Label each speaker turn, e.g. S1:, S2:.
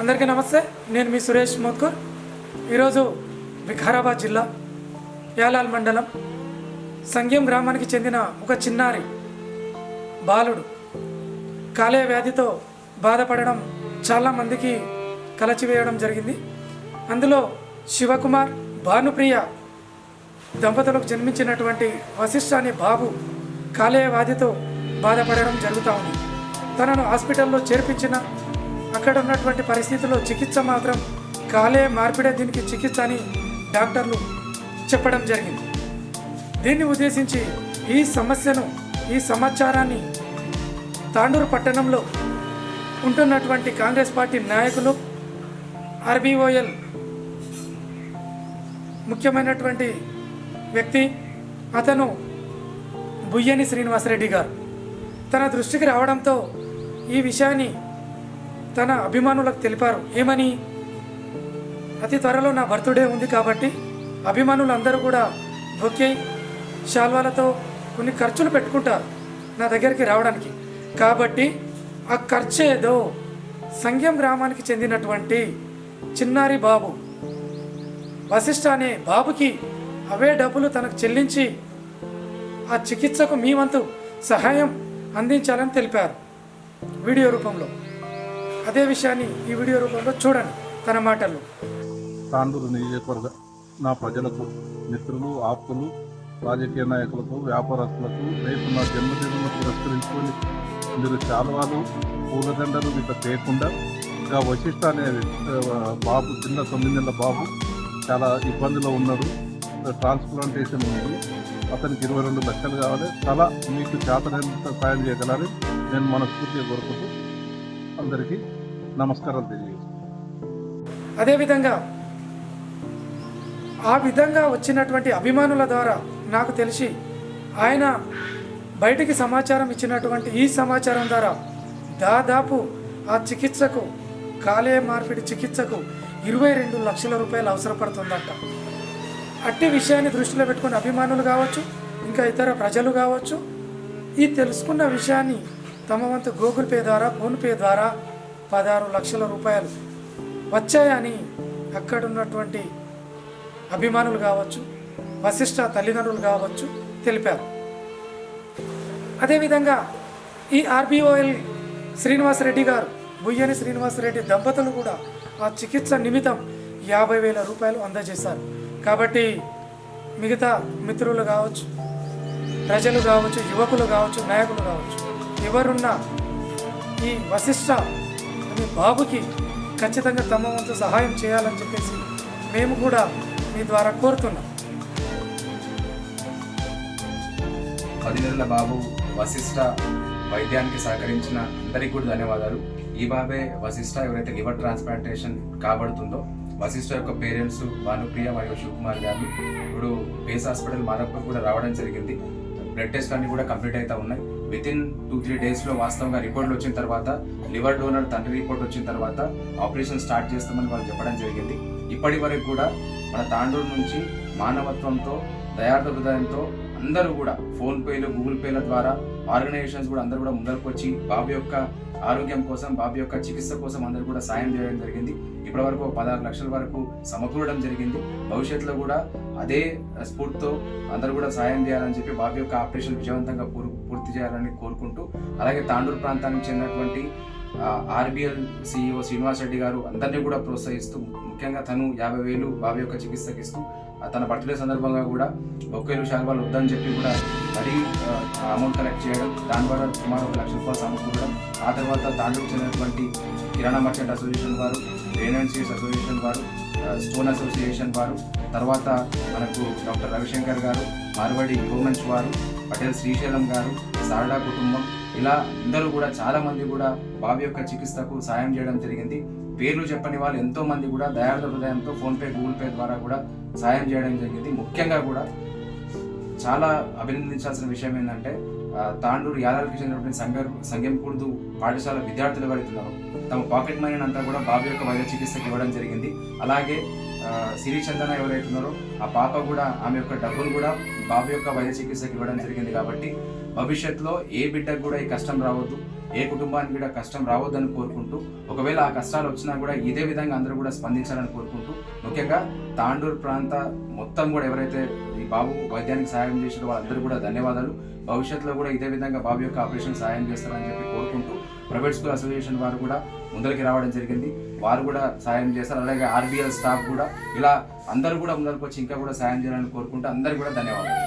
S1: అందరికీ నమస్తే. నేను మీ సురేష్ మోత్కూర్. ఈరోజు వికారాబాద్ జిల్లా యాలాల్ మండలం సంగ్యం గ్రామానికి చెందిన ఒక చిన్నారి బాలుడు కాలేయ వ్యాధితో బాధపడడం చాలామందికి కలచివేయడం జరిగింది. అందులో శివకుమార్, భానుప్రియ దంపతులకు జన్మించినటువంటి వశిష్ఠ అనే బాబు కాలేయ వ్యాధితో బాధపడడం జరుగుతూ ఉంది. తనను హాస్పిటల్లో చేర్పించిన అక్కడ ఉన్నటువంటి పరిస్థితుల్లో చికిత్స మాత్రం కాలేయ మార్పిడే దీనికి చికిత్స అని డాక్టర్లు చెప్పడం జరిగింది. దీన్ని ఉద్దేశించి ఈ సమాచారాన్ని తాండూరు పట్టణంలో ఉంటున్నటువంటి కాంగ్రెస్ పార్టీ నాయకులు, ఆర్బీఓఎల్ ముఖ్యమైనటువంటి వ్యక్తి అతను బుయ్యని శ్రీనివాసరెడ్డి గారు తన దృష్టికి రావడంతో ఈ విషయాన్ని తన అభిమానులకు తెలిపారు. ఏమని, అతి త్వరలో నా బర్త్డే ఉంది కాబట్టి అభిమానులందరూ కూడా బొకే, శాల్వాలతో కొన్ని ఖర్చులు పెట్టుకుంటారు నా దగ్గరికి రావడానికి. కాబట్టి ఆ ఖర్చు ఏదో సంగ్యం గ్రామానికి చెందినటువంటి చిన్నారి బాబు వశిష్ఠ అనే బాబుకి అవే డబ్బులు తనకు చెల్లించి ఆ చికిత్సకు మీ వంతు సహాయం అందించాలని తెలిపారు వీడియో రూపంలో. అదే విషయాన్ని ఈ వీడియో రూపంలో చూడండి తన మాటల్లో.
S2: తాండూరు నియోజకవర్గ నా ప్రజలకు, మిత్రులు, ఆప్తులు, రాజకీయ నాయకులకు, వ్యాపారస్తులకు రేపు నా జన్మదినం పురస్కరించుకొని మీరు శాలువాలు, పూలదండలు ఇట్లా చేయకుండా ఇంకా వశిష్ఠ అనే బాబు, చిన్న 9 నెలల బాబు చాలా ఇబ్బందిలో ఉన్నాడు. ట్రాన్స్ప్లాంటేషన్ ఉంది. అతనికి 22 లక్షలు కావాలి. చాలా మీకు చేతనంత సాయం చేయగలని నేను మనస్ఫూర్తిగా కోరుకుంటూ అందరికీ నమస్కారాలు తెలియజేస్తాను.
S1: అదేవిధంగా ఆ విధంగా వచ్చినటువంటి అభిమానుల ద్వారా నాకు తెలిసి ఆయన బయటికి సమాచారం ఇచ్చినటువంటి ఈ సమాచారం ద్వారా దాదాపు ఆ చికిత్సకు, కాలేయ మార్పిడి చికిత్సకు 22 లక్షల రూపాయలు అవసరపడుతుందంట. అట్టి విషయాన్ని దృష్టిలో పెట్టుకుని అభిమానులు కావచ్చు, ఇంకా ఇతర ప్రజలు కావచ్చు, ఈ తెలుసుకున్న విషయాన్ని తమ వంతు గూగుల్ పే ద్వారా, ఫోన్పే ద్వారా 16 లక్షల రూపాయలు వచ్చాయని అక్కడున్నటువంటి అభిమానులు కావచ్చు, వశిష్ఠ తల్లిదండ్రులు కావచ్చు తెలిపారు. అదేవిధంగా ఈ ఆర్బీఓఎల్ శ్రీనివాసరెడ్డి గారు, బుయ్యని శ్రీనివాసరెడ్డి దంపతులు కూడా ఆ చికిత్స నిమిత్తం 50,000 రూపాయలు అందజేశారు. కాబట్టి మిగతా మిత్రులు కావచ్చు, ప్రజలు కావచ్చు, యువకులు కావచ్చు, నాయకులు కావచ్చు, ఎవరున్నా ఈ వశిష్ఠ అనే బాబుకి ఖచ్చితంగా తమ వంతు సహాయం చేయాలని చెప్పేసి మేము కూడా మీ ద్వారా కోరుతున్నాం.
S3: 10 నెలల బాబు వశిష్ఠ వైద్యానికి సహకరించిన అందరికీ కూడా ధన్యవాదాలు. ఈ బాబే వశిష్ఠ ఎవరైతే లివర్ ట్రాన్స్ప్లాంటేషన్ కాబడుతుందో వశిష్ఠ యొక్క పేరెంట్స్ భానుప్రియ మరియు శివకుమార్ గారు ఇప్పుడు బేస్ హాస్పిటల్ మాదాపూర్ కూడా రావడం జరిగింది. బ్లడ్ టెస్ట్ అన్ని కూడా కంప్లీట్ అవుతా ఉన్నాయి. వితిన్ 2-3 డేస్లో వాస్తవంగా రిపోర్ట్లు వచ్చిన తర్వాత, లివర్ డోనర్ తండ్రి రిపోర్ట్ వచ్చిన తర్వాత ఆపరేషన్ స్టార్ట్ చేస్తామని వాళ్ళు చెప్పడం జరిగింది. ఇప్పటి వరకు కూడా మన తాండూరు నుంచి మానవత్వంతో, దయార్థ హృదయంతో అందరూ కూడా ఫోన్పేలు, గూగుల్ పేల ద్వారా ఆర్గనైజేషన్స్ కూడా అందరూ కూడా ముందరకు వచ్చి బాబు యొక్క ఆరోగ్యం కోసం, బాబు యొక్క చికిత్స కోసం అందరూ కూడా సాయం చేయడం జరిగింది. ఇప్పటి వరకు 16 లక్షల వరకు సమకూరడం జరిగింది. భవిష్యత్తులో కూడా అదే స్ఫూర్తితో అందరూ కూడా సాయం చేయాలని చెప్పి బాబు యొక్క ఆపరేషన్ విజయవంతంగా పూర్తి చేయాలని కోరుకుంటూ, అలాగే తాండూరు ప్రాంతానికి చెందినటువంటి ఆర్బీఎల్ CEO శ్రీనివాస్ రెడ్డి గారు అందరినీ కూడా ప్రోత్సహిస్తూ, ముఖ్యంగా తను 50,000 బాబు యొక్క చికిత్సకి ఇస్తూ, తన బర్త్డే సందర్భంగా కూడా బొకేలు, శాల్వాలు వద్దని చెప్పి కూడా మరీ అమౌంట్ కలెక్ట్ చేయడం, దాని ద్వారా సుమారు 1 లక్ష రూపాయలు సమకూరడం. ఆ తర్వాత తాండూరుకు చెందినటువంటి కిరాణా మర్చెంట్ అసోసియేషన్ వారు, రెయిన్ అండ్ సీడ్స్ అసోసియేషన్ వారు, స్టోన్ అసోసియేషన్ వారు, తర్వాత మనకు డాక్టర్ రవిశంకర్ గారు, మార్వాడి యువమంచ్ వారు, పటేల్ శ్రీశైలం గారు, సారడా కుటుంబం, ఇలా అందరూ కూడా చాలామంది కూడా బాబు యొక్క చికిత్సకు సాయం చేయడం జరిగింది. పేర్లు చెప్పని వాళ్ళు ఎంతో మంది కూడా దయార్థ హృదయంతో ఫోన్పే, గూగుల్ పే ద్వారా కూడా సాయం చేయడం జరిగింది. ముఖ్యంగా కూడా చాలా అభినందించాల్సిన విషయం ఏంటంటే, తాండూరు యాదాద్రికి చెందినటువంటి సంగెంకూర్దు పాఠశాల విద్యార్థులు ఎవరైతున్నారో తమ పాకెట్ మనీ అంతా కూడా బాబు యొక్క వైద్య చికిత్సకి ఇవ్వడం జరిగింది. అలాగే సిరి చందన ఎవరైతున్నారో ఆ పాప కూడా ఆమె యొక్క డబ్బులు కూడా బాబు యొక్క వైద్య చికిత్సకి ఇవ్వడం జరిగింది. కాబట్టి భవిష్యత్తులో ఏ బిడ్డకు కూడా ఈ కష్టం రావద్దు. ఏ కుటుంబానికి కూడా కష్టం రావద్దని కోరుకుంటూ, ఒకవేళ ఆ కష్టాలు వచ్చినా కూడా ఇదే విధంగా అందరూ కూడా స్పందించాలని కోరుకుంటూ, ముఖ్యంగా తాండూరు ప్రాంత మొత్తం కూడా ఎవరైతే ఈ బాబు వైద్యానికి సహాయం చేసిన వాళ్ళందరూ కూడా ధన్యవాదాలు. భవిష్యత్తులో కూడా ఇదే విధంగా బాబు యొక్క ఆపరేషన్ సహాయం చేస్తారని చెప్పి కోరుకుంటూ, ప్రైవేట్ స్కూల్ అసోసియేషన్ వారు కూడా ముందరికి రావడం జరిగింది. వారు కూడా సాయం చేస్తారు. అలాగే ఆర్బీఎల్ స్టాఫ్ కూడా ఇలా అందరూ కూడా ముందరికి వచ్చి ఇంకా కూడా సాయం చేయాలని కోరుకుంటూ అందరికీ కూడా ధన్యవాదాలు.